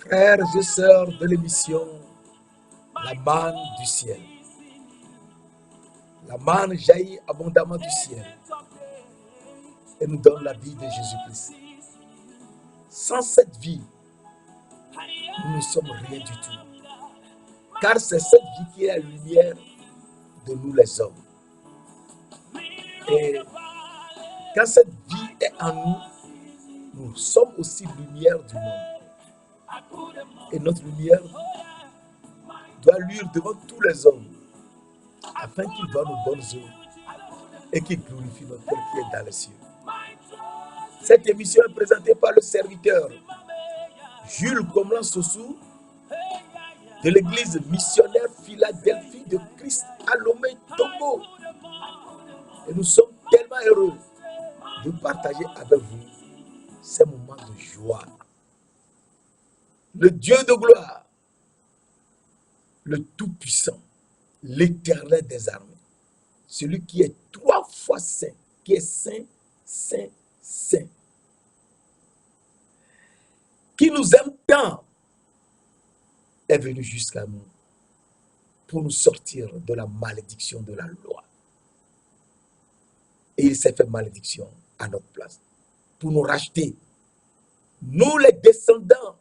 Frères et sœurs de l'émission La manne du ciel. La manne jaillit abondamment du ciel et nous donne la vie de Jésus-Christ. Sans cette vie, nous ne sommes rien du tout. Car c'est cette vie qui est la lumière de nous les hommes. Et quand cette vie est en nous, nous sommes aussi lumière du monde. Et notre lumière doit luire devant tous les hommes, afin qu'ils voient nos bonnes œuvres et qu'ils glorifient notre Père qui est dans les cieux. Cette émission est présentée par le serviteur Jules Comlan Sossou de l'église missionnaire Philadelphie de Christ à Lomé, Togo. Et nous sommes tellement heureux de partager avec vous ces moments de joie. Le Dieu de gloire, le Tout-Puissant, l'Éternel des armées, celui qui est 3 fois saint, qui est saint, saint, saint, qui nous aime tant, est venu jusqu'à nous pour nous sortir de la malédiction de la loi. Et il s'est fait malédiction à notre place pour nous racheter. Nous, les descendants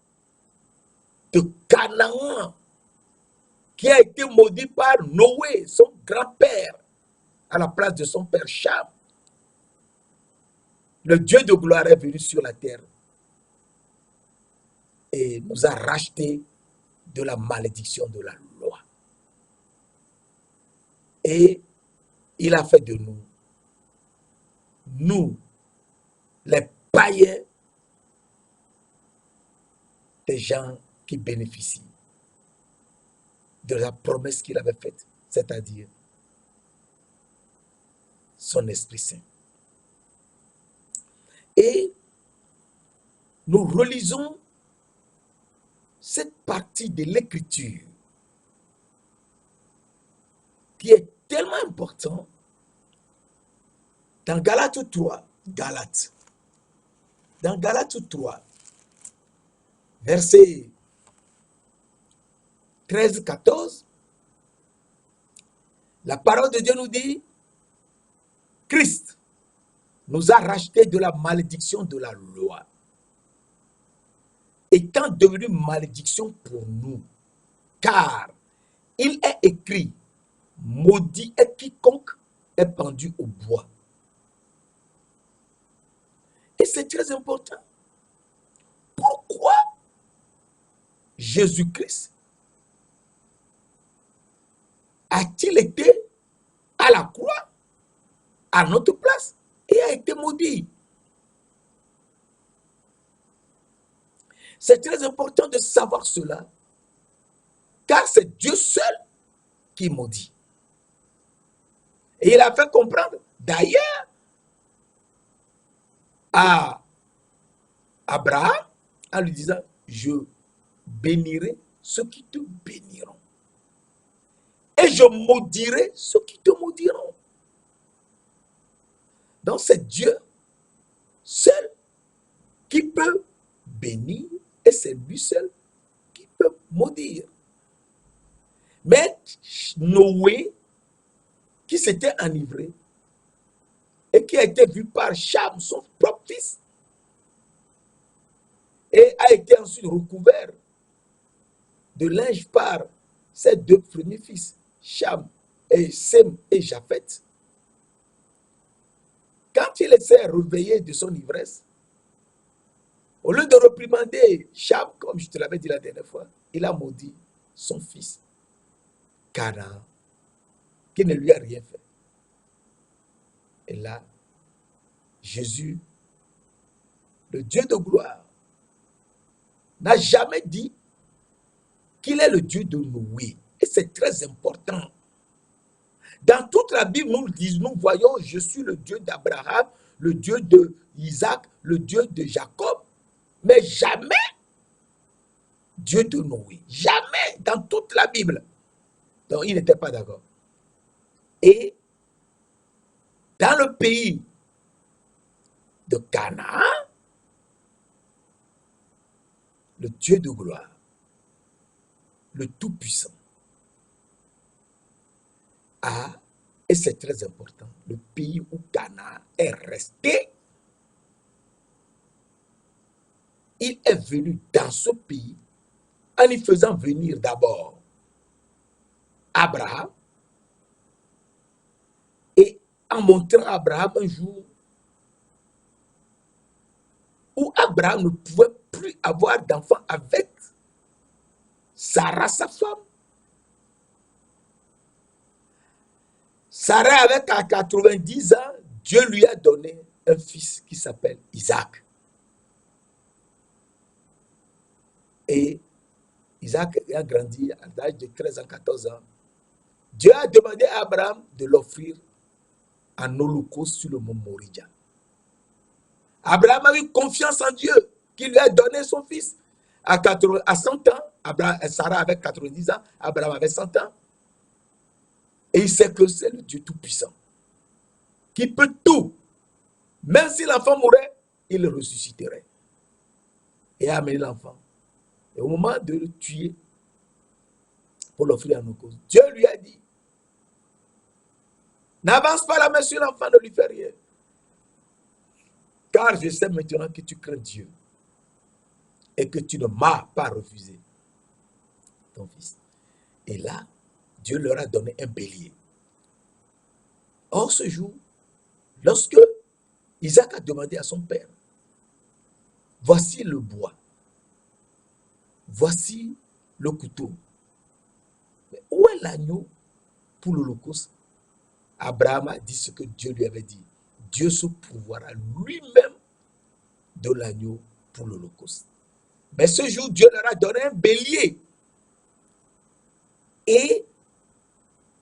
de Canaan, qui a été maudit par Noé, son grand-père, à la place de son père Cham. Le Dieu de gloire est venu sur la terre et nous a rachetés de la malédiction de la loi. Et il a fait de nous, les païens, des gens qui bénéficient de la promesse qu'il avait faite, c'est-à-dire son Esprit Saint. Et nous relisons cette partie de l'Écriture qui est tellement importante dans Galates 3, dans Galates 3, verset 13-14, la parole de Dieu nous dit, Christ nous a rachetés de la malédiction de la loi, étant devenu malédiction pour nous, car il est écrit, maudit est quiconque est pendu au bois. Et c'est très important. Pourquoi Jésus-Christ a-t-il été à la croix, à notre place, et a été maudit? C'est très important de savoir cela, car c'est Dieu seul qui maudit. Et il a fait comprendre, d'ailleurs, à Abraham, en lui disant, je bénirai ceux qui te béniront. Et je maudirai ceux qui te maudiront. Donc c'est Dieu seul qui peut bénir et c'est lui seul qui peut maudire. Mais Noé, qui s'était enivré et qui a été vu par Cham, son propre fils, et a été ensuite recouvert de linge par ses 2 premiers fils, Cham et Sem et Japheth. Quand il s'est réveillé de son ivresse, au lieu de réprimander Cham, comme je te l'avais dit la dernière fois, il a maudit son fils, Canaan, qui ne lui a rien fait. Et là, Jésus, le Dieu de gloire, n'a jamais dit qu'il est le Dieu de Noé. Et c'est très important. Dans toute la Bible, nous voyons, je suis le Dieu d'Abraham, le Dieu d'Isaac, le Dieu de Jacob, mais jamais Dieu de Noé. Jamais dans toute la Bible. Donc, il n'était pas d'accord. Et dans le pays de Canaan, le Dieu de gloire le Tout-Puissant a, et c'est très important, le pays où Canaan est resté, il est venu dans ce pays en y faisant venir d'abord Abraham et en montrant à Abraham un jour où Abraham ne pouvait plus avoir d'enfant avec Sarah, sa femme. Sarah avait 90 ans, Dieu lui a donné un fils qui s'appelle Isaac. Et Isaac a grandi à l'âge de 13 ans, 14 ans. Dieu a demandé à Abraham de l'offrir en holocauste sur le mont Moriah. Abraham a eu confiance en Dieu qui lui a donné son fils. À 100 ans, Sarah avait 90 ans, Abraham avait 100 ans. Et il sait que c'est le Dieu Tout-Puissant qui peut tout. Même si l'enfant mourait, il le ressusciterait. Et a amené l'enfant. Et au moment de le tuer, pour l'offrir en holocauste, Dieu lui a dit, n'avance pas la main sur l'enfant, ne lui fais rien. Car je sais maintenant que tu crains Dieu et que tu ne m'as pas refusé ton fils. Et là, Dieu leur a donné un bélier. Or, ce jour, lorsque Isaac a demandé à son père, voici le bois, voici le couteau, mais où est l'agneau pour l'holocauste? Abraham a dit ce que Dieu lui avait dit. Dieu se pourvoira lui-même de l'agneau pour l'holocauste. Mais ce jour, Dieu leur a donné un bélier. Et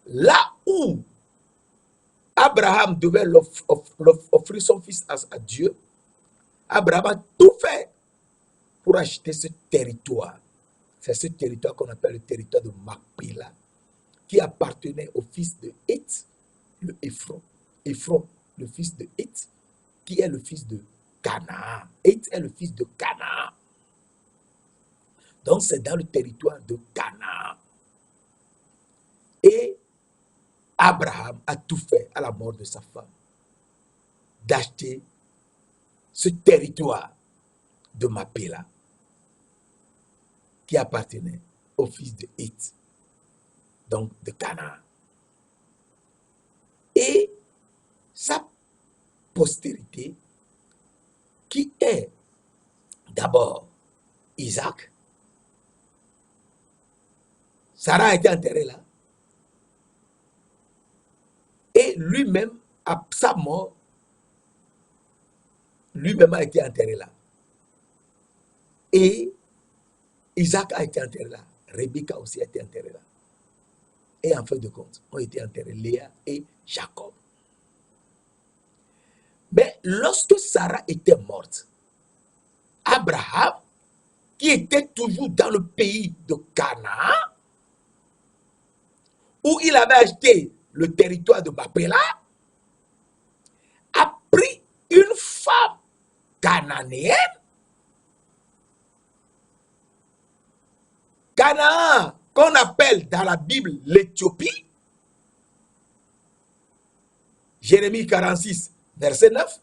là où Abraham devait offrir son fils à Dieu, Abraham a tout fait pour acheter ce territoire. C'est ce territoire qu'on appelle le territoire de Macpéla, qui appartenait au fils de Heth, le Éphron. Éphron, le fils de Heth, qui est le fils de Canaan. Heth est le fils de Canaan. Donc c'est dans le territoire de Canaan. Et Abraham a tout fait à la mort de sa femme d'acheter ce territoire de Macpéla qui appartenait au fils de Heth, donc de Canaan. Et sa postérité, qui est d'abord Isaac. Sarah a été enterrée là. Et lui-même, à sa mort, lui-même a été enterré là. Et Isaac a été enterré là. Rebecca aussi a été enterrée là. Et en fin de compte, ont été enterrés Léa et Jacob. Mais lorsque Sarah était morte, Abraham, qui était toujours dans le pays de Canaan, où il avait acheté le territoire de Macpéla, a pris une femme cananéenne. Canaan, qu'on appelle dans la Bible l'Éthiopie, Jérémie 46, verset 9,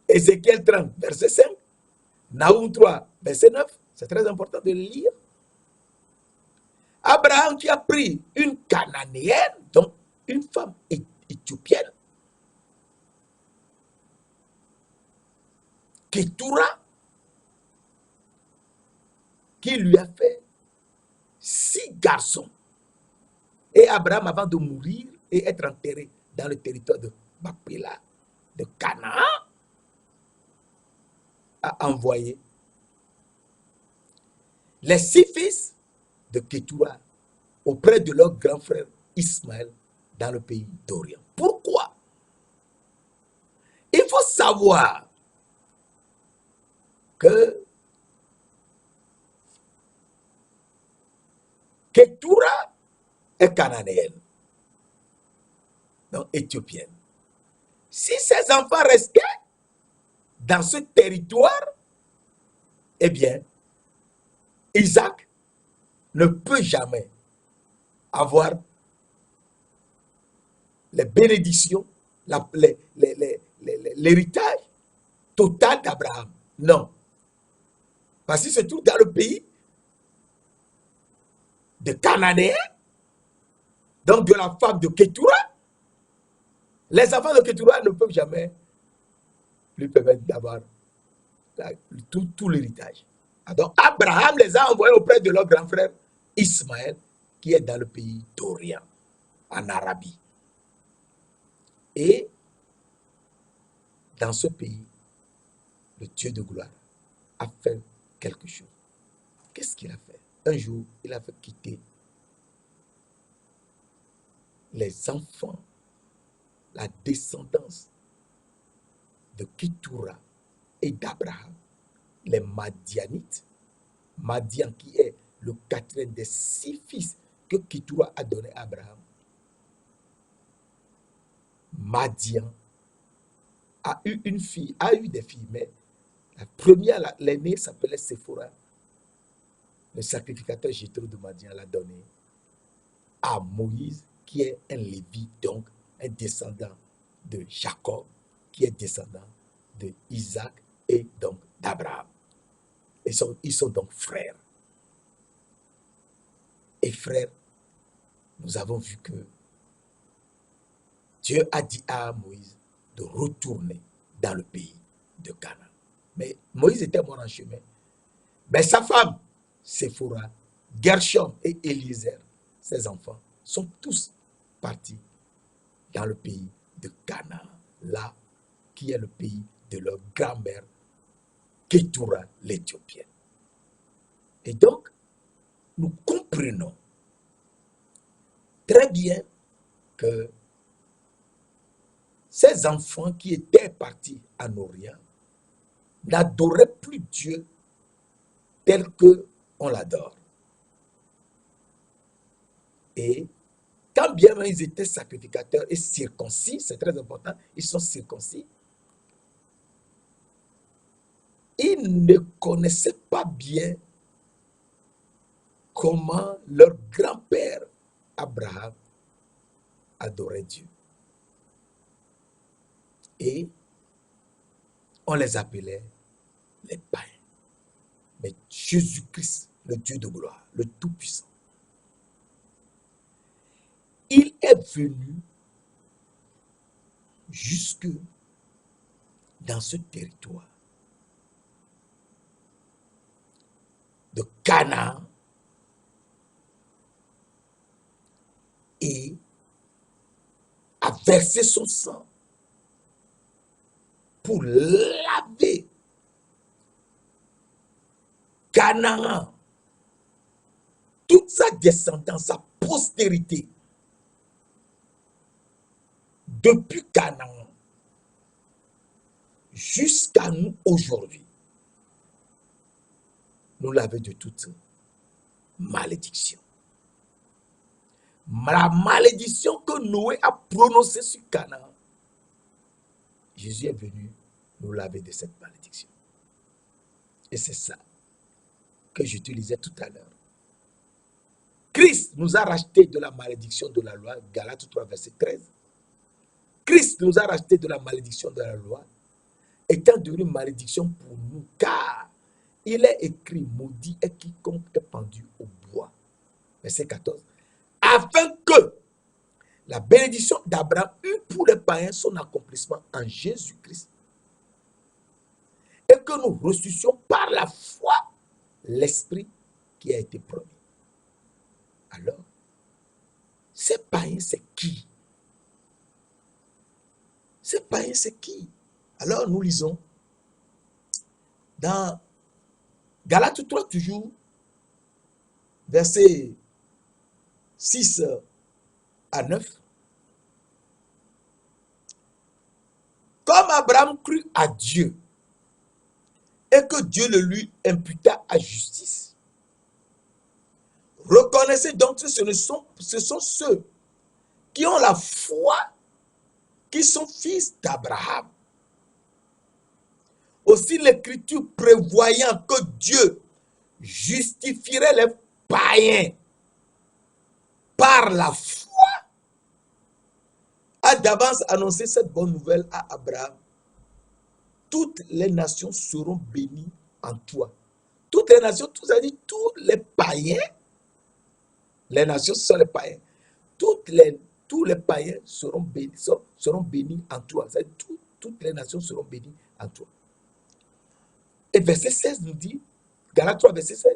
Ézéchiel 30, verset 5, Naoum 3, verset 9, c'est très important de le lire. Abraham qui a pris une cananéenne, donc une femme éthiopienne, Ketura, qui lui a fait 6 garçons. Et Abraham, avant de mourir et être enterré dans le territoire de Macpéla, de Canaan, a envoyé les 6 fils de Ketura auprès de leur grand frère Ismaël dans le pays d'Orient. Pourquoi? Il faut savoir que Ketura est cananéenne, donc éthiopienne. Si ses enfants restaient dans ce territoire, eh bien, Isaac ne peut jamais avoir les bénédictions, l'héritage total d'Abraham. Non. Parce qu'il se trouve dans le pays de Cananéens, donc de la femme de Ketura. Les enfants de Ketura ne peuvent jamais lui permettre d'avoir tout l'héritage. Donc Abraham les a envoyés auprès de leur grand frère Ismaël, qui est dans le pays d'Orient, en Arabie. Et dans ce pays, le Dieu de gloire a fait quelque chose. Qu'est-ce qu'il a fait? Un jour, il a fait quitter les enfants, la descendance de Ketura et d'Abraham, les Madianites. Madian qui est le quatrième des 6 fils que Ketura a donné à Abraham. Madian a eu une fille, a eu des filles, mais la première, l'aînée s'appelait Séphora. Le sacrificateur Jéthro de Madian l'a donné à Moïse, qui est un Lévite, donc un descendant de Jacob, qui est descendant de Isaac et donc d'Abraham. Ils sont donc frères. Et frères, nous avons vu que Dieu a dit à Moïse de retourner dans le pays de Canaan. Mais Moïse était mort en chemin. Mais sa femme, Séphora, Gershom et Eliezer, ses enfants, sont tous partis dans le pays de Canaan, là qui est le pays de leur grand-mère, Ketura l'Éthiopienne. Et donc, nous comprenons très bien que ces enfants qui étaient partis en Orient n'adoraient plus Dieu tel qu'on l'adore. Et quand bien même ils étaient sacrificateurs et circoncis, c'est très important, ils sont circoncis, ils ne connaissaient pas bien comment leur grand-père Abraham adorait Dieu. Et on les appelait les païens. Mais Jésus-Christ, le Dieu de gloire, le Tout-Puissant, il est venu jusque dans ce territoire de Canaan et a versé son sang pour laver Canaan, toute sa descendance, sa postérité, depuis Canaan jusqu'à nous aujourd'hui, nous laver de toute malédiction. La malédiction que Noé a prononcée sur Canaan, Jésus est venu nous laver de cette malédiction. Et c'est ça que j'utilisais tout à l'heure. Christ nous a racheté de la malédiction de la loi, Galates 3, verset 13. Christ nous a racheté de la malédiction de la loi, étant devenu malédiction pour nous, car il est écrit, maudit est quiconque est pendu au bois. Verset 14. Afin que la bénédiction d'Abraham eût pour les païens son accomplissement en Jésus-Christ, et que nous reçussions par la foi l'Esprit qui a été promis. Alors, ces païens, c'est qui? Ces païens, c'est qui? Alors, nous lisons dans Galates 3, toujours, versets 6 à 9. Comme Abraham crut à Dieu et que Dieu le lui imputa à justice, reconnaissez donc que ce sont ceux qui ont la foi qui sont fils d'Abraham. Aussi l'Écriture prévoyant que Dieu justifierait les païen, par la foi, a d'avance annoncé cette bonne nouvelle à Abraham. Toutes les nations seront bénies en toi. Toutes les nations, tout ça dit, tous les païens, les nations sont les païens. Tous les païens seront bénis en toi. Toutes les nations seront bénies en toi. Et verset 16 nous dit, Galates 3, verset 16,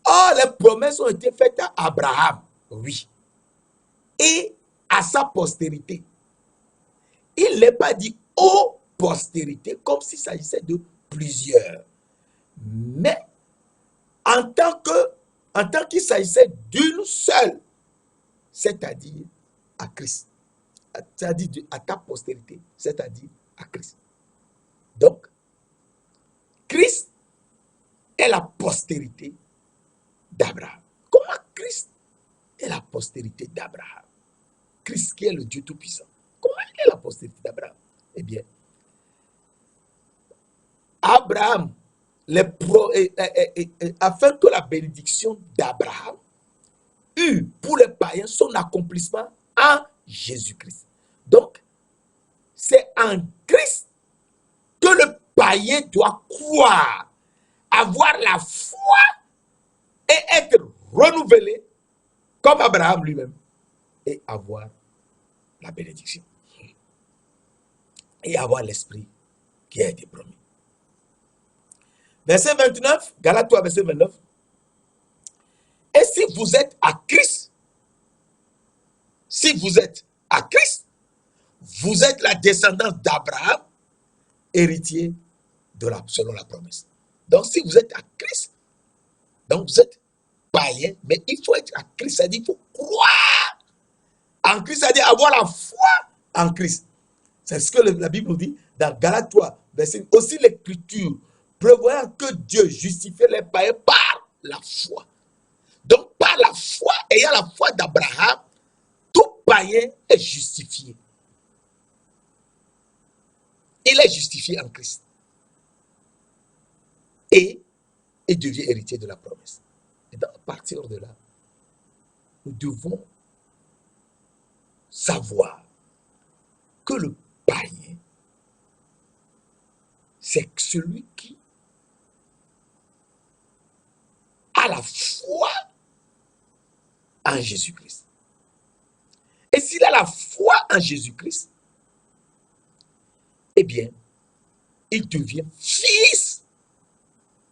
oh, les promesses ont été faites à Abraham, oui, et à sa postérité. Il n'est pas dit aux postérités, comme s'il s'agissait de plusieurs. Mais en tant qu'il s'agissait d'une seule, c'est-à-dire à Christ, c'est-à-dire à ta postérité, c'est-à-dire à Christ. Donc, Christ est la postérité d'Abraham. Comment Christ est la postérité d'Abraham? Christ qui est le Dieu Tout-Puissant. Comment il est la postérité d'Abraham? Eh bien, Abraham, afin que la bénédiction d'Abraham eut pour les païens son accomplissement en Jésus-Christ. Donc, c'est en Christ que le païen doit croire, avoir la foi et être renouvelé comme Abraham lui-même et avoir la bénédiction et avoir l'esprit qui a été promis. Verset 29, Galates 3, verset 29. Et si vous êtes à Christ, vous êtes la descendance d'Abraham, héritier selon la promesse. Donc, si vous êtes à Christ, donc vous êtes païen, mais il faut être à Christ, c'est-à-dire il faut croire en Christ, c'est-à-dire avoir la foi en Christ. C'est ce que la Bible nous dit dans Galates 3, verset. Aussi l'Écriture prévoyant que Dieu justifiait les païens par la foi. Donc, par la foi, ayant la foi d'Abraham, tout païen est justifié. Il est justifié en Christ. Et il devient héritier de la promesse. Et donc, à partir de là, nous devons savoir que le païen, c'est celui qui a la foi en Jésus-Christ. Et s'il a la foi en Jésus-Christ, eh bien, il devient fils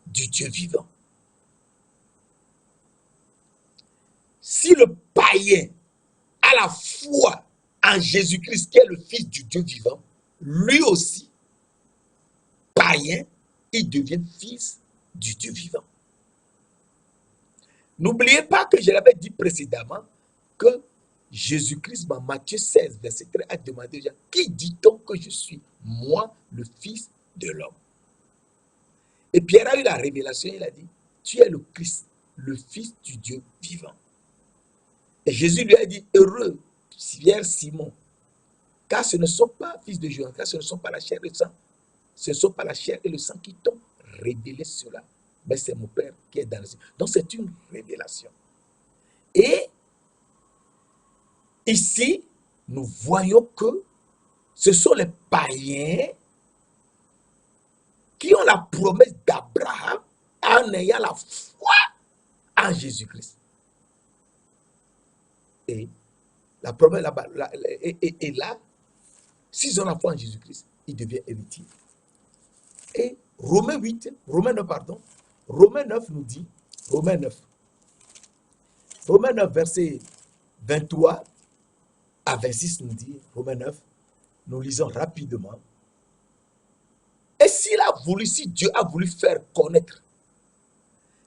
du Dieu vivant. Si le païen a la foi en Jésus-Christ, qui est le fils du Dieu vivant, lui aussi, païen, il devient fils du Dieu vivant. N'oubliez pas que je l'avais dit précédemment que Jésus-Christ, dans Matthieu 16, verset 13, a demandé aux gens, qui dit-on que je suis, moi, le Fils de l'homme? Et Pierre a eu la révélation, il a dit, tu es le Christ, le Fils du Dieu vivant. Et Jésus lui a dit, heureux, Pierre Simon, car ce ne sont pas fils de Joël, car ce ne sont pas la chair et le sang, ce ne sont pas la chair et le sang qui t'ont révélé cela, mais c'est mon Père qui est dans les cieux. Donc c'est une révélation. Et ici, nous voyons que ce sont les païens qui ont la promesse d'Abraham en ayant la foi en Jésus-Christ. Et la promesse est là, s'ils ont la foi en Jésus-Christ, ils deviennent héritiers. Et Romains 9 nous dit, Romains 9, verset 23 à 26 nous dit, Romains 9, nous lisons rapidement. Et si Dieu a voulu faire connaître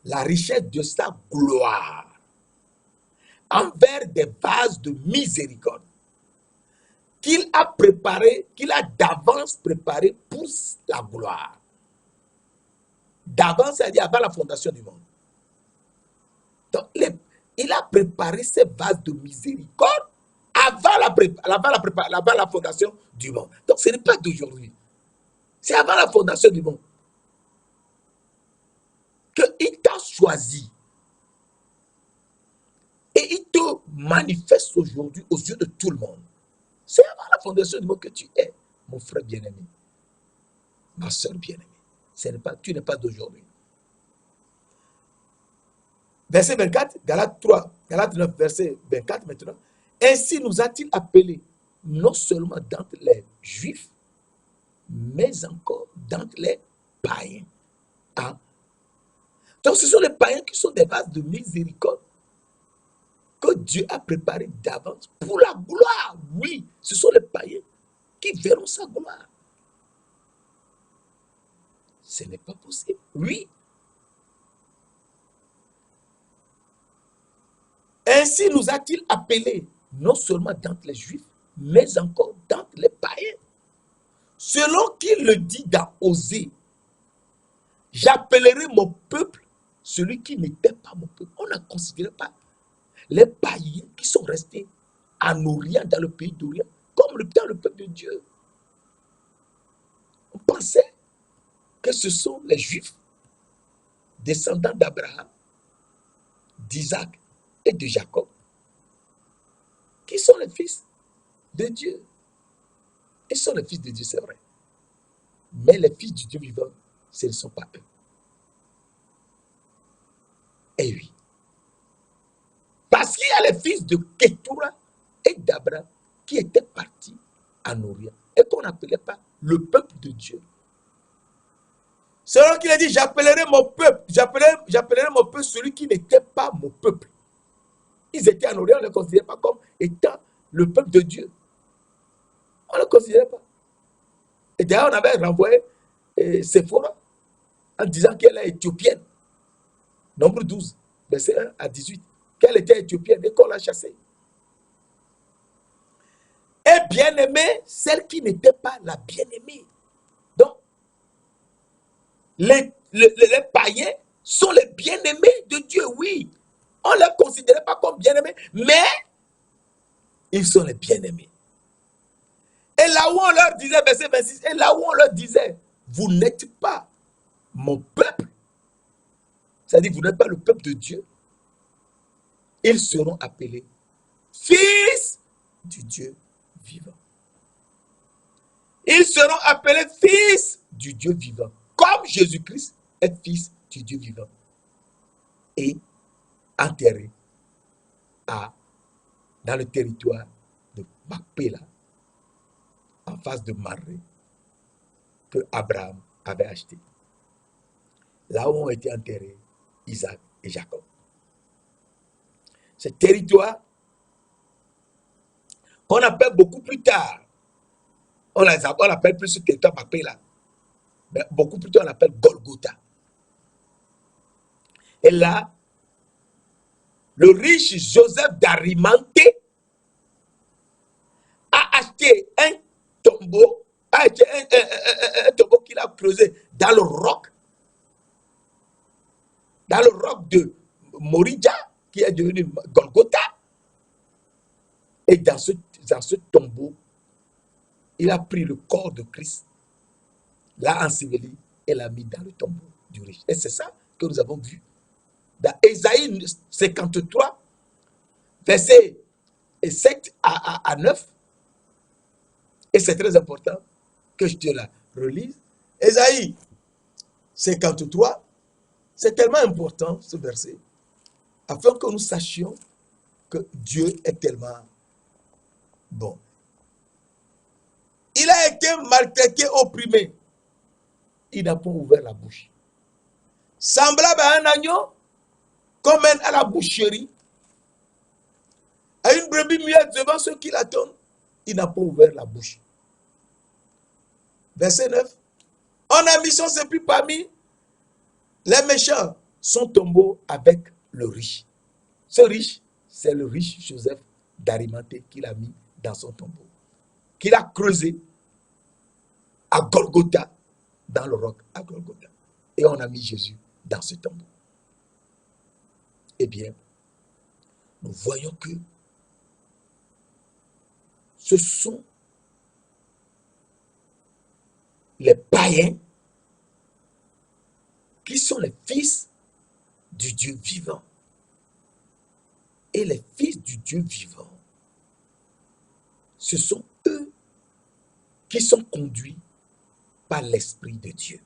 la richesse de sa gloire envers des vases de miséricorde qu'il a d'avance préparé pour la gloire. D'avance, c'est-à-dire avant la fondation du monde. Donc, il a préparé ces vases de miséricorde avant la fondation du monde. Donc, ce n'est pas d'aujourd'hui. C'est avant la fondation du monde qu'il t'a choisi manifeste aujourd'hui aux yeux de tout le monde. C'est avant la fondation du monde que tu es, mon frère bien-aimé, ma soeur bien-aimée. Tu n'es pas d'aujourd'hui. Verset 24, Galates 3, Galates 9, verset 24 maintenant. Ainsi nous a-t-il appelés, non seulement d'entre les Juifs, mais encore d'entre les païens. Hein? Donc ce sont les païens qui sont des vases de miséricorde que Dieu a préparés d'avance pour la gloire. Oui, ce sont les païens qui verront sa gloire. Ce n'est pas possible. Oui. Ainsi nous a-t-il appelés, non seulement d'entre les Juifs, mais encore d'entre les païens. Selon qu'il le dit dans Osée, j'appellerai mon peuple celui qui n'était pas mon peuple. On ne considérait pas les païens qui sont restés en Orient, dans le pays d'Orient, comme dans le peuple de Dieu. On pensait que ce sont les Juifs, descendants d'Abraham, d'Isaac et de Jacob, qui sont les fils de Dieu. Ils sont les fils de Dieu, c'est vrai. Mais les fils du Dieu vivant, ce ne sont pas eux. Eh oui. Parce qu'il y a les fils de Ketura et d'Abraham qui étaient partis en Orient et qu'on n'appelait pas le peuple de Dieu. Selon qu'il a dit, j'appellerai mon peuple, j'appellerai mon peuple celui qui n'était pas mon peuple. Ils étaient en Orient, on ne les considérait pas comme étant le peuple de Dieu. On ne le considérait pas. Et d'ailleurs, on avait renvoyé Séphora en disant qu'elle est éthiopienne. Nombre 12, verset 1 à 18. Qu'elle était éthiopienne et qu'on l'a chassée. Et bien-aimée, celle qui n'était pas la bien-aimée. Donc, les païens sont les bien-aimés de Dieu, oui. On ne les considérait pas comme bien-aimés, mais ils sont les bien-aimés. Et là où on leur disait, verset 26, et là où on leur disait, vous n'êtes pas mon peuple, c'est-à-dire vous n'êtes pas le peuple de Dieu, ils seront appelés fils du Dieu vivant. Ils seront appelés fils du Dieu vivant, comme Jésus-Christ est fils du Dieu vivant et enterré dans le territoire de Macpéla, en face de Mamré, que Abraham avait acheté. Là où ont été enterrés Isaac et Jacob. Ce territoire qu'on appelle beaucoup plus tard, on l'appelle plus ce territoire Macpéla, mais beaucoup plus tard on l'appelle Golgotha. Et là, le riche Joseph d'Arimathée a acheté un tombeau, un tombeau qu'il a creusé dans le roc de Morija, qui est devenu Golgotha. Et dans ce tombeau, il a pris le corps de Christ, l'a enseveli et l'a mis dans le tombeau du riche. Et c'est ça que nous avons vu dans Ésaïe 53, versets 7 à 9. Et c'est très important que je te la relise. Ésaïe 53, c'est tellement important ce verset, afin que nous sachions que Dieu est tellement bon. Il a été maltraité, opprimé. Il n'a pas ouvert la bouche. Semblable à un agneau, qu'on mène à la boucherie, à une brebis muette devant ceux qui l'attendent, il n'a pas ouvert la bouche. Verset 9. On a mis son sépulcre parmi les méchants, son tombeau avec le riche. Ce riche, c'est le riche Joseph d'Arimathée qu'il a mis dans son tombeau, qu'il a creusé à Golgotha, dans le roc à Golgotha. Et on a mis Jésus dans ce tombeau. Eh bien, nous voyons que ce sont les païens qui sont les fils du Dieu vivant. et les fils du Dieu vivant, ce sont eux qui sont conduits par l'Esprit de Dieu.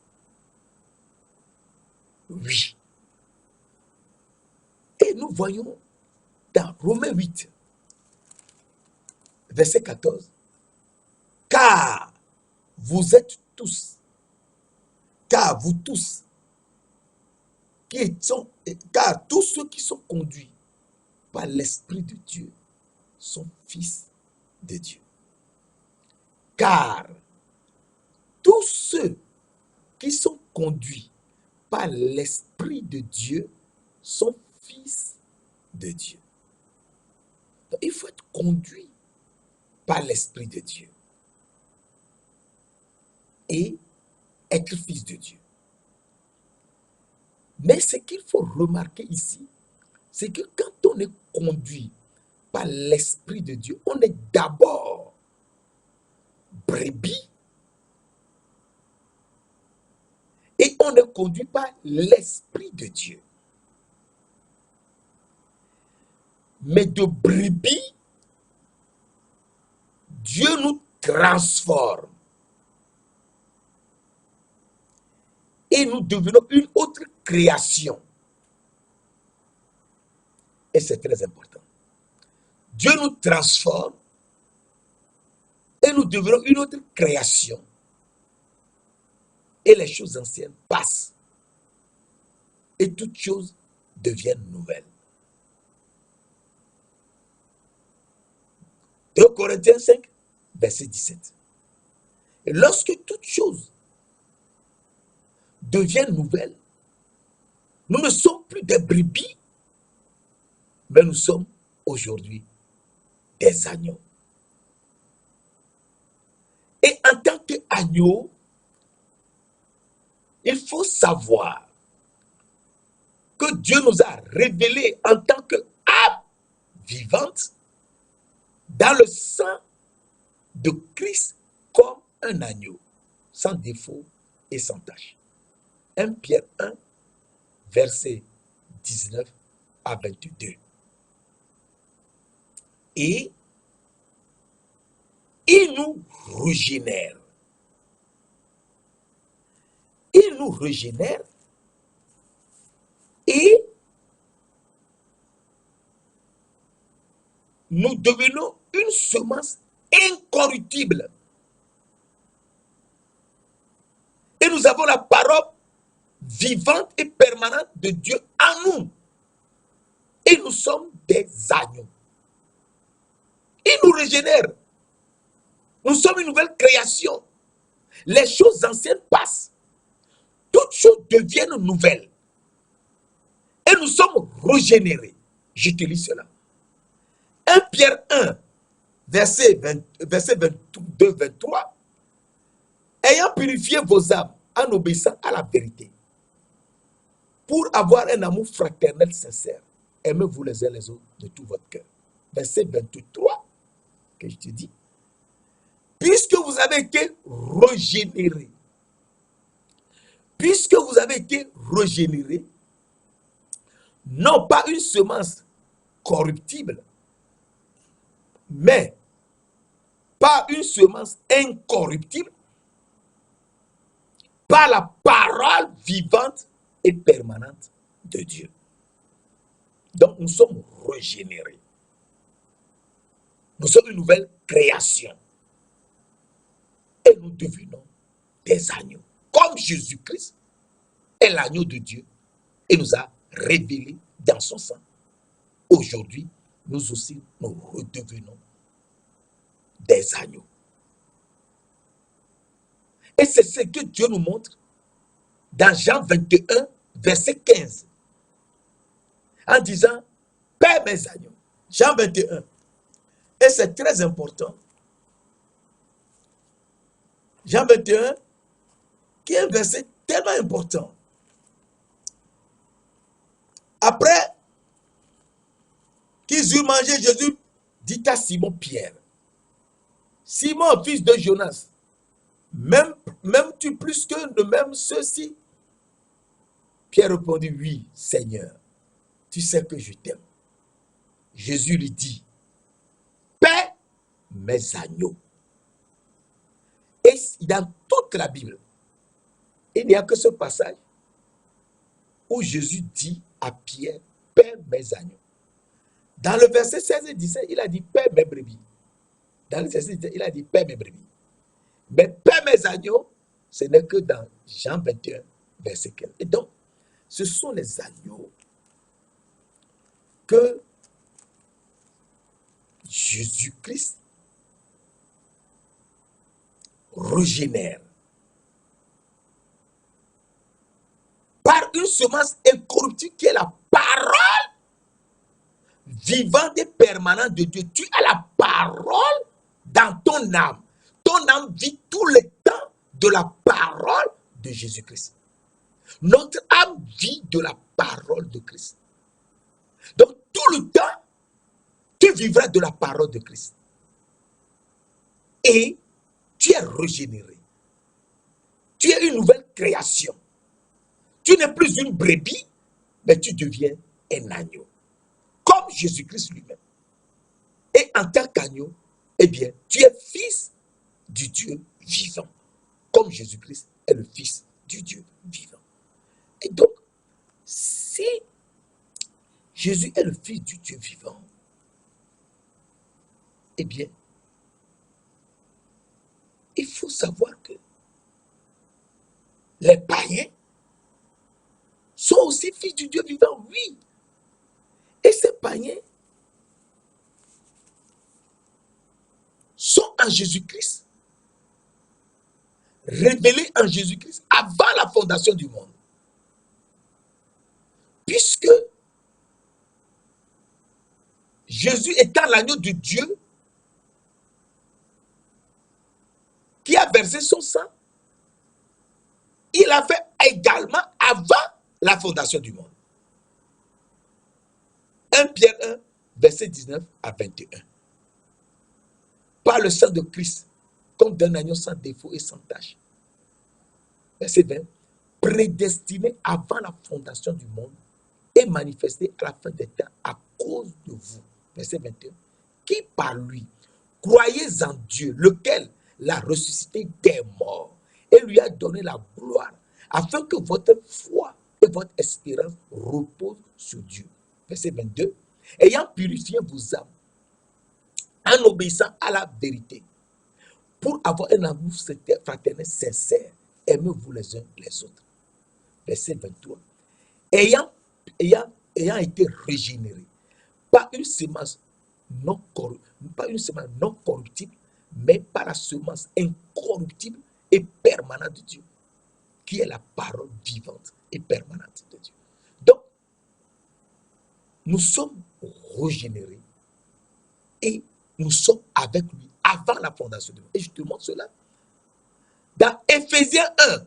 Oui. Et nous voyons dans Romains 8, verset 14, car vous êtes tous, car vous tous, car tous ceux qui sont conduits par l'Esprit de Dieu sont fils de Dieu. Car tous ceux qui sont conduits par l'Esprit de Dieu sont fils de Dieu. Donc, il faut être conduit par l'Esprit de Dieu et être fils de Dieu. Mais ce qu'il faut remarquer ici, c'est que quand on est conduit par l'Esprit de Dieu, on est d'abord brebis et on est conduit par l'Esprit de Dieu. Mais de brebis, Dieu nous transforme et nous devenons une autre création. Et c'est très important. Dieu nous transforme et nous devenons une autre création. Et les choses anciennes passent. Et toutes choses deviennent nouvelles. 2 Corinthiens 5, verset 17. Et lorsque toutes choses deviennent nouvelles, nous ne sommes plus des brebis, mais nous sommes aujourd'hui des agneaux. Et en tant qu'agneau, il faut savoir que Dieu nous a révélés en tant qu'âme vivante dans le sang de Christ comme un agneau, sans défaut et sans tache. 1 Pierre 1, verset 19 à 22. Et il nous régénère. Il nous régénère et nous devenons une semence incorruptible. Et nous avons la parole vivante et permanente de Dieu en nous. Et nous sommes des agneaux. Il nous régénère. Nous sommes une nouvelle création. Les choses anciennes passent. Toutes choses deviennent nouvelles. Et nous sommes régénérés. Je te lis cela. 1 Pierre 1, verset 22-23. Ayant purifié vos âmes en obéissant à la vérité, pour avoir un amour fraternel sincère, aimez-vous les uns les autres de tout votre cœur. Verset 23, que je te dis. Puisque vous avez été régénérés, non pas une semence corruptible, mais pas une semence incorruptible, par la parole vivante et permanente de Dieu. Donc nous sommes régénérés. Nous sommes une nouvelle création. Et nous devenons des agneaux. Comme Jésus-Christ est l'agneau de Dieu et nous a révélé dans son sang. Aujourd'hui, nous aussi, nous redevenons des agneaux. Et c'est ce que Dieu nous montre dans Jean 21, verset 15. En disant, Père mes agneaux. Jean 21. Et c'est très important. Jean 21, qui est un verset tellement important. Après qu'ils eurent mangé, Jésus dit à Simon Pierre, Simon, fils de Jonas, m'aimes-tu plus que de même ceux-ci? Pierre répondit, oui, Seigneur, tu sais que je t'aime. Jésus lui dit, paie mes agneaux. Et dans toute la Bible, il n'y a que ce passage où Jésus dit à Pierre, paie mes agneaux. Dans le verset 16 et 17, il a dit, paie mes brebis. Dans le verset 17, il a dit, paie mes brebis. Mais paie mes agneaux, ce n'est que dans Jean 21, verset 15. Et donc, ce sont les agneaux que Jésus-Christ régénère par une semence incorruptible qui est la parole vivante et permanente de Dieu. Tu as la parole dans ton âme. Ton âme vit tout le temps de la parole de Jésus-Christ. Notre âme vit de la parole de Christ. Donc, tout le temps, tu vivras de la parole de Christ. Et tu es régénéré. Tu es une nouvelle création. Tu n'es plus une brebis, mais tu deviens un agneau. Comme Jésus-Christ lui-même. Et en tant qu'agneau, eh bien, tu es fils du Dieu vivant. Comme Jésus-Christ est le fils du Dieu vivant. Et donc, si Jésus est le fils du Dieu vivant, eh bien, il faut savoir que les païens sont aussi fils du Dieu vivant, oui. Et ces païens sont en Jésus-Christ, révélés en Jésus-Christ avant la fondation du monde. Puisque Jésus étant l'agneau de Dieu qui a versé son sang, il l'a fait également avant la fondation du monde. 1 Pierre 1, verset 19 à 21. Par le sang de Christ, comme d'un agneau sans défaut et sans tache. Verset 20. Prédestiné avant la fondation du monde et manifesté à la fin des temps à cause de vous. Verset 21. Qui par lui, croyez en Dieu, lequel l'a ressuscité des morts et lui a donné la gloire, afin que votre foi et votre espérance reposent sur Dieu. Verset 22. Ayant purifié vos âmes en obéissant à la vérité, pour avoir un amour fraternel sincère, aimez-vous les uns les autres. Verset 23. Ayant été régénéré par une semence non corruptible, mais par la semence incorruptible et permanente de Dieu, qui est la parole vivante et permanente de Dieu. Donc, nous sommes régénérés et nous sommes avec lui avant la fondation du monde. Et je te montre cela. Dans Éphésiens 1,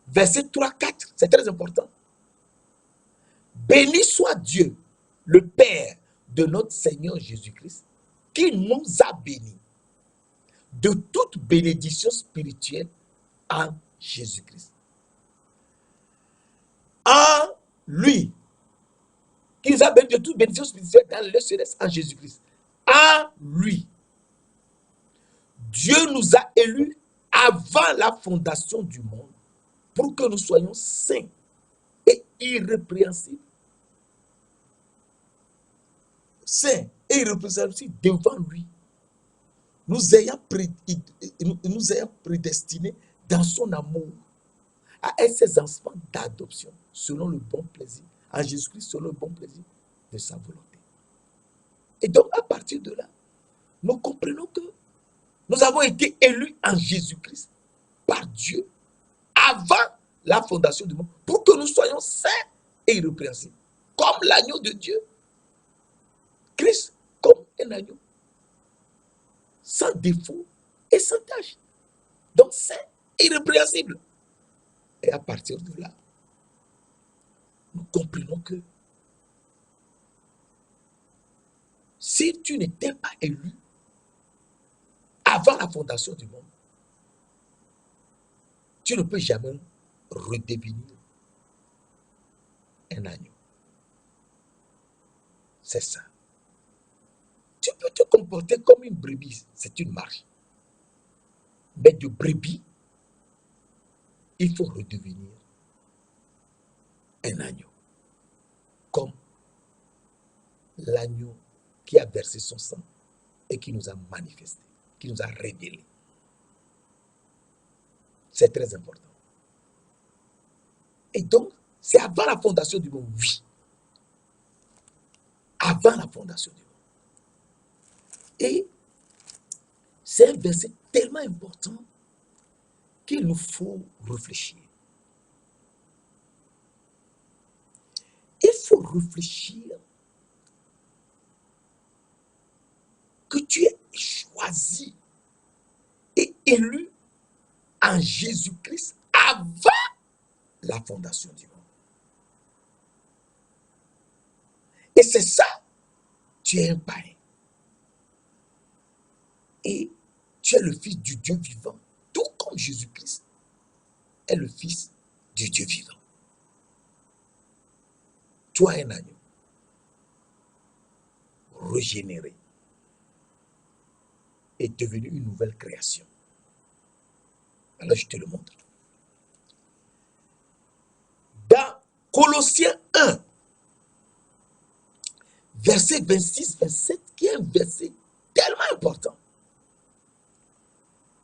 verset 3-4, c'est très important. Béni soit Dieu, le Père de notre Seigneur Jésus-Christ, qui nous a bénis de toute bénédiction spirituelle en Jésus-Christ. En lui, qui nous a bénis de toute bénédiction spirituelle dans le céleste en Jésus-Christ. En lui, Dieu nous a élus avant la fondation du monde pour que nous soyons saints et irrépréhensibles. Saints et irrépréhensibles aussi devant lui. Nous ayant prédestinés dans son amour à être ses enfants d'adoption selon le bon plaisir, en Jésus-Christ selon le bon plaisir de sa volonté. Et donc à partir de là, nous comprenons que nous avons été élus en Jésus-Christ par Dieu avant la fondation du monde pour que nous soyons saints et irrépréhensibles, comme l'agneau de Dieu. Christ comme un agneau, sans défaut et sans tâche. Donc saint et irrépréhensible. Et à partir de là, nous comprenons que si tu n'étais pas élu avant la fondation du monde, tu ne peux jamais redevenir un agneau. C'est ça. Tu peux te comporter comme une brebis, c'est une marche. Mais de brebis, il faut redevenir un agneau. Comme l'agneau qui a versé son sang et qui nous a manifesté, qui nous a révélé. C'est très important. Et donc, c'est avant la fondation du monde, oui. Avant la fondation du monde. Et c'est un verset tellement important qu'il nous faut réfléchir. Il faut réfléchir que tu es choisi et élu en Jésus-Christ avant la fondation du monde. Et c'est ça, tu es un païen. Et tu es le fils du Dieu vivant, tout comme Jésus-Christ est le fils du Dieu vivant. Toi, un agneau, régénéré, est devenu une nouvelle création. Alors, je te le montre. Dans Colossiens 1, verset 26-27, qui est un verset tellement important.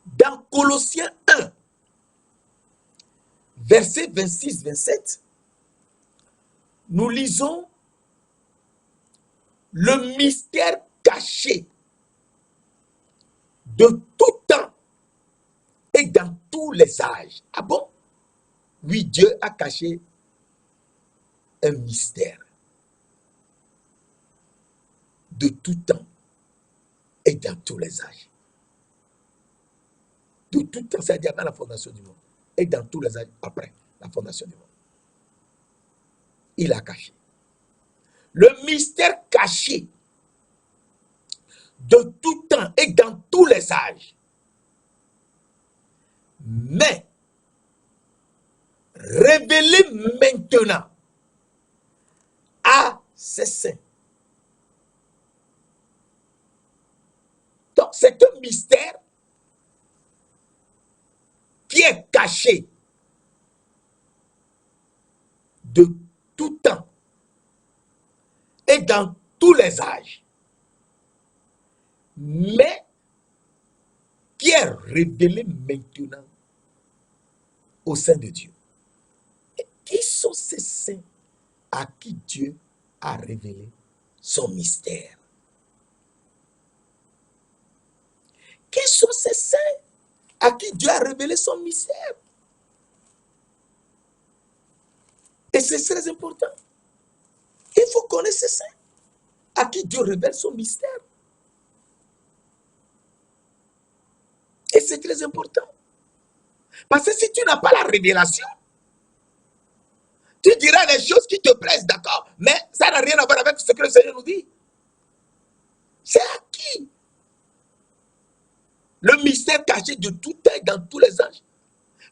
Dans Colossiens 1, verset 26-27, nous lisons le mystère caché de tout temps et dans tous les âges. Ah bon? Oui, Dieu a caché un mystère de tout temps et dans tous les âges. De tout temps, c'est-à-dire avant la fondation du monde, et dans tous les âges après la fondation du monde. Il a caché. Le mystère caché de tout temps et dans tous les âges. Mais révélé maintenant à ses saints. Donc, c'est un mystère qui est caché de tout temps et dans tous les âges, mais qui est révélé maintenant au sein de Dieu. Et qui sont ces saints à qui Dieu a révélé son mystère? Qui sont ces saints à qui Dieu a révélé son mystère? Et c'est très important. Il faut connaître ces saints à qui Dieu révèle son mystère. Et c'est très important. Parce que si tu n'as pas la révélation, tu diras les choses qui te plaisent, d'accord, mais ça n'a rien à voir avec ce que le Seigneur nous dit. C'est à qui? Le mystère caché de tout temps dans tous les âges,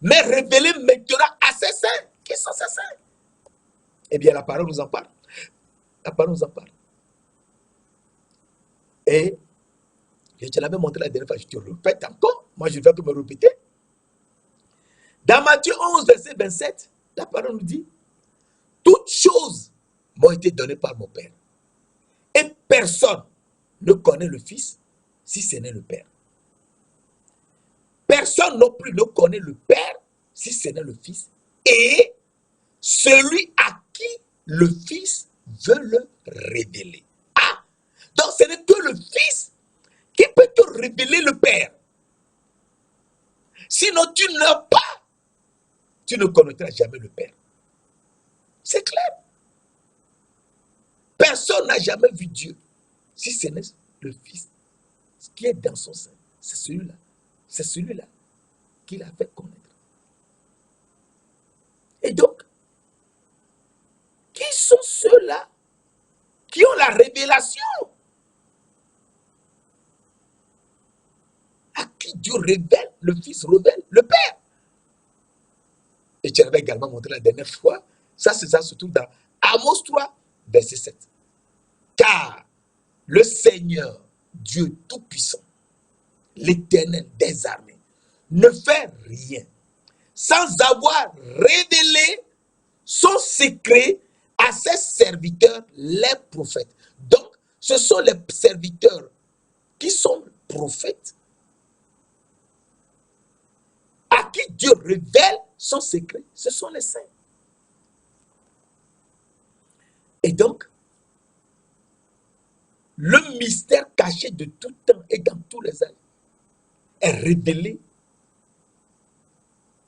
mais révélé maintenant à ses saints. Qui sont ces saints? Eh bien, la parole nous en parle. La parole nous en parle. Et je te l'avais montré la dernière fois, je te répète encore. Moi, je ne vais que me répéter. Dans Matthieu 11, verset 27, la parole nous dit: toutes choses m'ont été données par mon Père. Et personne ne connaît le Fils si ce n'est le Père. Personne non plus ne connaît le Père si ce n'est le Fils. Et celui à qui le Fils veut le révéler. Ah, donc ce n'est que le Fils qui peut te révéler le Père. Sinon, tu n'as pas, tu ne connaîtras jamais le Père. C'est clair. Personne n'a jamais vu Dieu si ce n'est le Fils qui est dans son sein. C'est celui-là. C'est celui-là qu'il a fait connaître. Et donc, qui sont ceux-là qui ont la révélation? À qui Dieu révèle, le Fils révèle le Père. Et tu l'avais également montré la dernière fois. Ça, c'est ça, surtout dans Amos 3, verset 7. Car le Seigneur Dieu Tout-Puissant, l'Éternel des armées, ne fait rien sans avoir révélé son secret à ses serviteurs, les prophètes. Donc, ce sont les serviteurs qui sont prophètes, à qui Dieu révèle son secret. Ce sont les saints. Et donc, le mystère caché de tout temps et dans tous les âges est révélé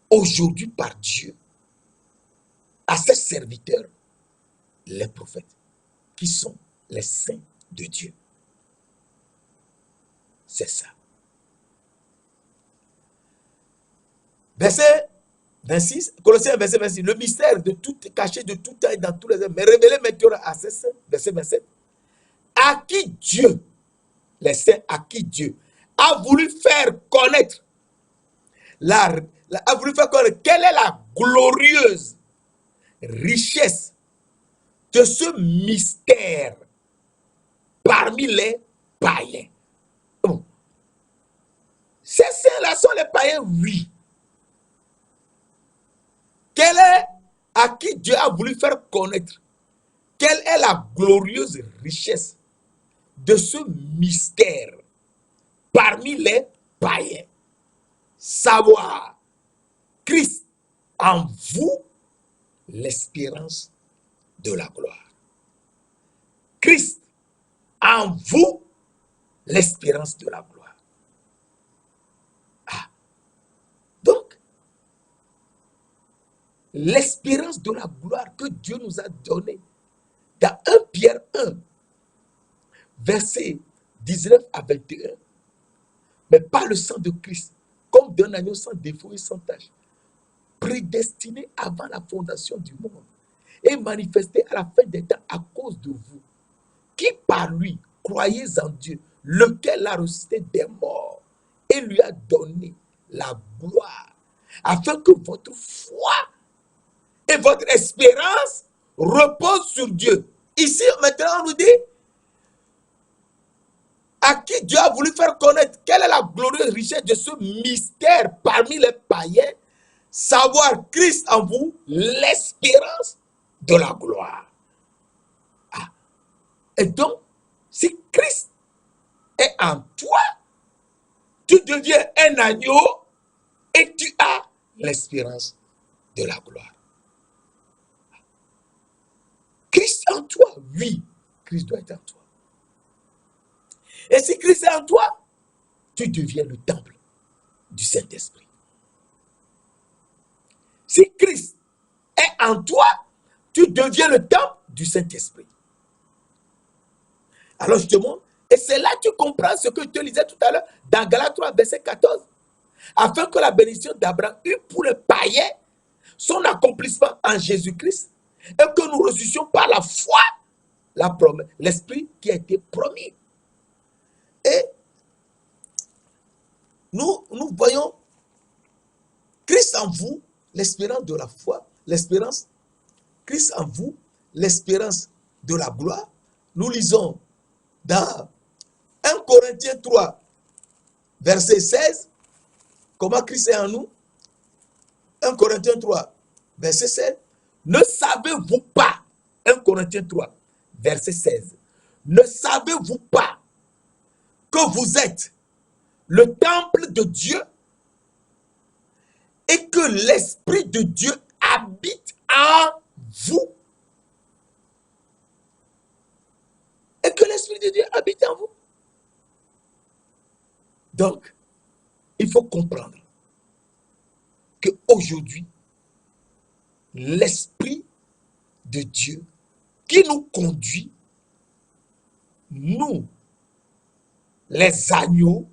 aujourd'hui par Dieu à ses serviteurs, les prophètes, qui sont les saints de Dieu. C'est ça. Verset 26, Colossiens verset 26, le mystère de tout caché de tout temps et dans tous les âges, mais révélé maintenant à ses saints, verset 27, à qui Dieu, les saints à qui Dieu a voulu faire connaître a voulu faire connaître quelle est la glorieuse richesse de ce mystère parmi les païens. Bon. Ces saints-là sont les païens, oui. Quelle est à qui Dieu a voulu faire connaître quelle est la glorieuse richesse de ce mystère parmi les païens. Savoir Christ en vous, l'espérance de la gloire. Christ en vous, l'espérance de la gloire. Ah. Donc, l'espérance de la gloire que Dieu nous a donnée dans 1 Pierre 1, versets 19 à 21, mais par le sang de Christ, comme d'un agneau sans défaut et sans tache, prédestiné avant la fondation du monde et manifesté à la fin des temps à cause de vous, qui par lui croyez en Dieu, lequel l'a ressuscité des morts et lui a donné la gloire, afin que votre foi et votre espérance reposent sur Dieu. Ici, maintenant, on nous dit à qui Dieu a voulu faire connaître quelle est la glorieuse richesse de ce mystère parmi les païens, savoir Christ en vous, l'espérance de la gloire. Ah. Et donc, si Christ est en toi, tu deviens un agneau et tu as l'espérance de la gloire. Christ en toi, oui, Christ doit être en toi. Et si Christ est en toi, tu deviens le temple du Saint-Esprit. Si Christ est en toi, tu deviens le temple du Saint-Esprit. Alors je te montre, et c'est là que tu comprends ce que je te lisais tout à l'heure dans Galates 3, verset 14. Afin que la bénédiction d'Abraham eût pour les païens son accomplissement en Jésus-Christ et que nous reçussions par la foi la promesse, l'Esprit qui a été promis. Et nous voyons Christ en vous, l'espérance de la foi, l'espérance, Christ en vous, l'espérance de la gloire. Nous lisons dans 1 Corinthiens 3, verset 16, comment Christ est en nous. 1 Corinthiens 3, verset 16. Ne savez-vous pas, 1 Corinthiens 3, verset 16, ne savez-vous pas que vous êtes le temple de Dieu et que l'Esprit de Dieu habite en vous? Et que l'Esprit de Dieu habite en vous. Donc, il faut comprendre qu'aujourd'hui, l'Esprit de Dieu qui nous conduit, nous, les agneaux,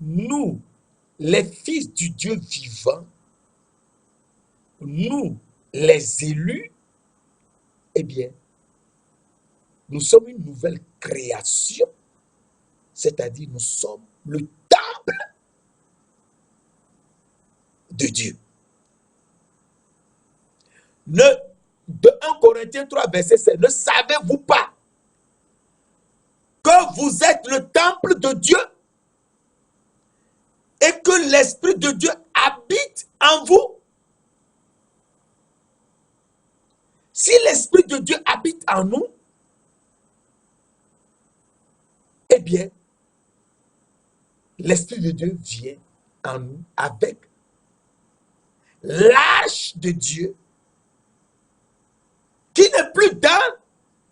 nous, les fils du Dieu vivant, nous, les élus, eh bien, nous sommes une nouvelle création, c'est-à-dire nous sommes le temple de Dieu. De 1 Corinthiens 3, verset 7, ne savez-vous pas que que vous êtes le temple de Dieu et que l'Esprit de Dieu habite en vous. Si l'Esprit de Dieu habite en nous, eh bien, l'Esprit de Dieu vient en nous avec l'arche de Dieu qui n'est plus dans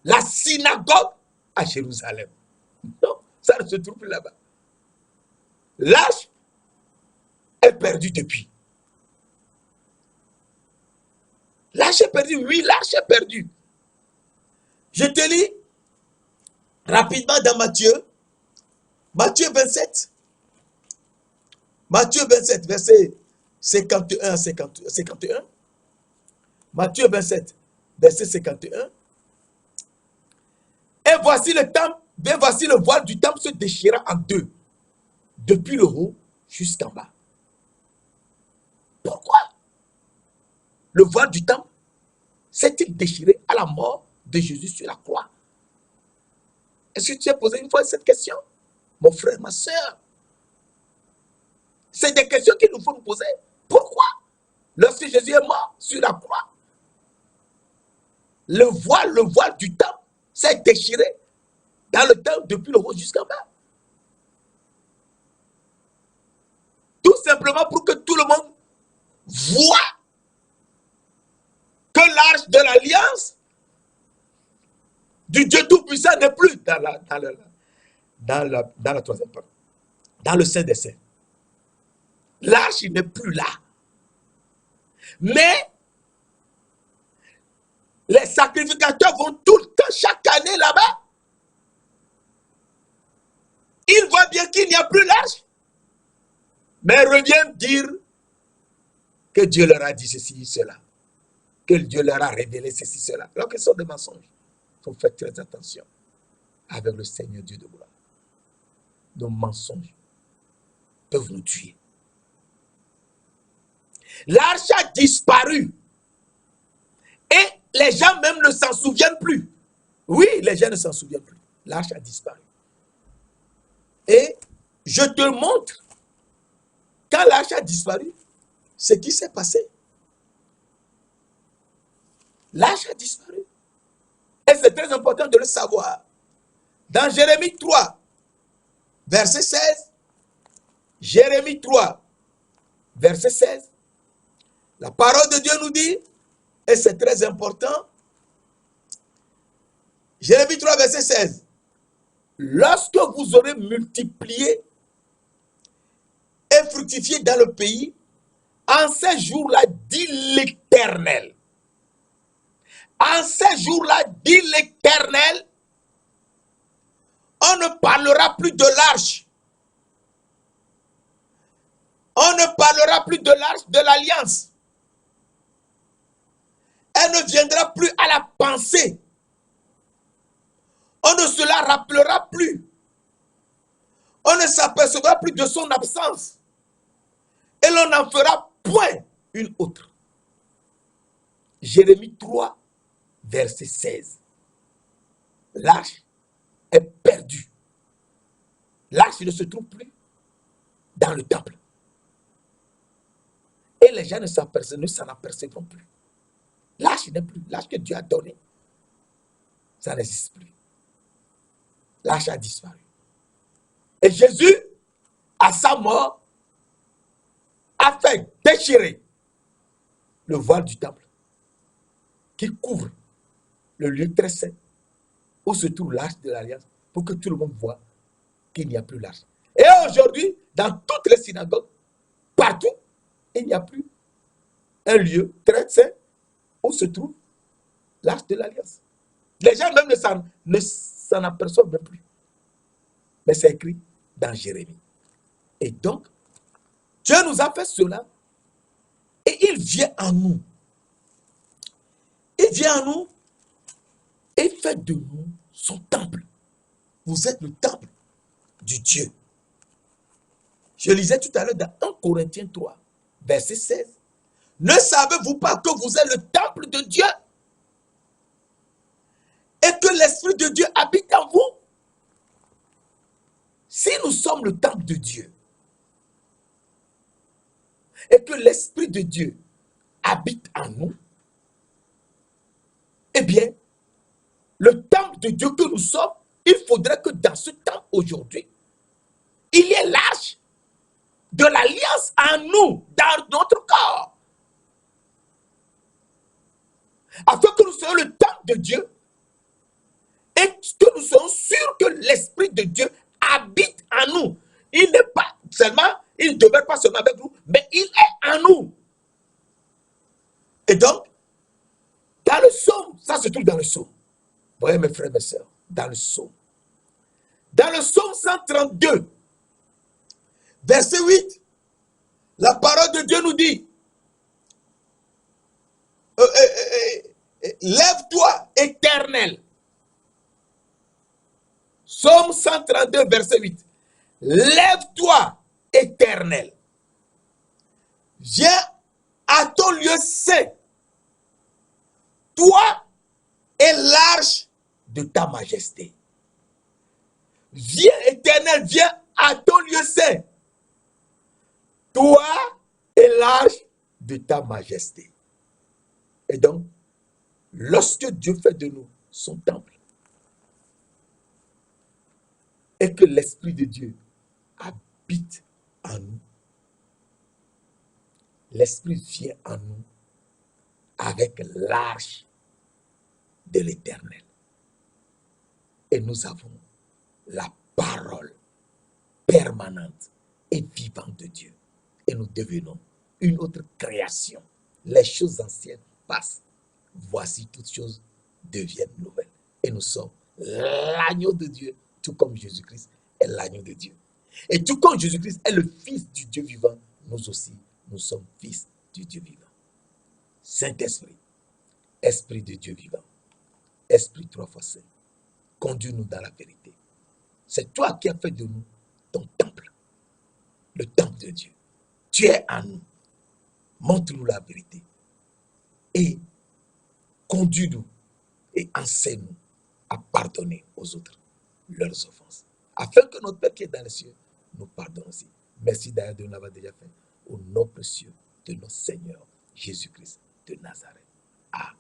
la synagogue à Jérusalem. Non, ça ne se trouve plus là-bas. L'arche est perdue depuis. L'arche est perdue, oui, l'arche est perdue. Je te lis rapidement dans Matthieu 27. Matthieu 27, verset 51 à 51. Matthieu 27, verset 51. Et voici le voile du temple se déchira en deux, depuis le haut jusqu'en bas. Pourquoi le voile du temple s'est-il déchiré à la mort de Jésus sur la croix? Est-ce que tu as posé une fois cette question? Mon frère, ma soeur. C'est des questions qu'il nous faut nous poser. Pourquoi? Lorsque Jésus est mort sur la croix, le voile du temple s'est déchiré dans le temple depuis le haut jusqu'en bas. Tout simplement pour que tout le monde voit que l'arche de l'alliance du Dieu Tout-Puissant n'est plus dans la troisième partie, dans le Saint des Saints. L'arche n'est plus là. Mais les sacrificateurs vont tout le temps, chaque année là-bas. Ils voient bien qu'il n'y a plus l'arche. Mais reviennent dire que Dieu leur a dit ceci, cela. Que Dieu leur a révélé ceci, cela. Alors que ce sont des mensonges. Il faut faire très attention avec le Seigneur Dieu de gloire. Nos mensonges peuvent nous tuer. L'arche a disparu. Et les gens même ne s'en souviennent plus. Oui, les gens ne s'en souviennent plus. L'arche a disparu. Et je te montre, quand l'arche a disparu, ce qui s'est passé. L'arche a disparu. Et c'est très important de le savoir. Dans Jérémie 3, verset 16, Jérémie 3, verset 16, la parole de Dieu nous dit, et c'est très important, Jérémie 3, verset 16, lorsque vous aurez multiplié et fructifié dans le pays, en ces jours-là, dit l'Éternel. En ces jours-là, dit l'Éternel, on ne parlera plus de l'arche. On ne parlera plus de l'arche de l'alliance. Elle ne viendra plus à la pensée. On ne se la rappellera plus. On ne s'apercevra plus de son absence. Et l'on n'en fera point une autre. Jérémie 3, verset 16. L'arche est perdue. L'arche ne se trouve plus dans le temple. Et les gens ne s'en apercevront plus. L'arche n'est plus. L'arche que Dieu a donné, ça n'existe plus. L'arche a disparu. Et Jésus, à sa mort, a fait déchirer le voile du temple qui couvre le lieu très saint où se trouve l'arche de l'alliance pour que tout le monde voit qu'il n'y a plus l'arche. Et aujourd'hui, dans toutes les synagogues, partout, il n'y a plus un lieu très saint où se trouve l'arche de l'alliance. Les gens même ne s'en aperçoivent même plus. Mais c'est écrit dans Jérémie. Et donc, Dieu nous a fait cela et il vient en nous. Il vient en nous et fait de nous son temple. Vous êtes le temple du Dieu. Je lisais tout à l'heure dans 1 Corinthiens 3, verset 16. Ne savez-vous pas que vous êtes le temple de Dieu et que l'Esprit de Dieu habite en vous? Si nous sommes le temple de Dieu et que l'Esprit de Dieu habite en nous, eh bien, le temple de Dieu que nous sommes, il faudrait que dans ce temple aujourd'hui, il y ait l'arche de l'alliance en nous, dans notre corps, afin que nous soyons le temple de Dieu et que nous soyons sûrs que l'Esprit de Dieu habite en nous. Il n'est pas seulement, il ne demeure pas seulement avec nous, mais il est en nous. Et donc, dans le psaume, ça se trouve dans le psaume. Vous voyez mes frères et mes sœurs, dans le psaume. Dans le psaume 132, verset 8, la parole de Dieu nous dit, lève-toi, éternel. Psaume 132, verset 8. Lève-toi, éternel. Viens à ton lieu saint, toi et l'arche de ta majesté. Viens, éternel, viens à ton lieu saint, toi et l'arche de ta majesté. Et donc, lorsque Dieu fait de nous son temple, et que l'Esprit de Dieu habite en nous, l'Esprit vient en nous avec l'arche de l'Éternel. Et nous avons la parole permanente et vivante de Dieu. Et nous devenons une autre création. Les choses anciennes passent. Voici toutes choses deviennent nouvelles. Et nous sommes l'agneau de Dieu, tout comme Jésus-Christ est l'agneau de Dieu. Et tout comme Jésus-Christ est le Fils du Dieu vivant, nous aussi, nous sommes fils du Dieu vivant. Saint-Esprit, Esprit de Dieu vivant, Esprit trois fois saint, conduis-nous dans la vérité. C'est toi qui as fait de nous ton temple, le temple de Dieu. Tu es en nous. Montre-nous la vérité et conduis-nous et enseigne-nous à pardonner aux autres leurs offenses, afin que notre Père qui est dans les cieux nous pardonne aussi. Merci d'ailleurs de nous l'avoir déjà fait au nom précieux de notre Seigneur Jésus-Christ de Nazareth. Amen.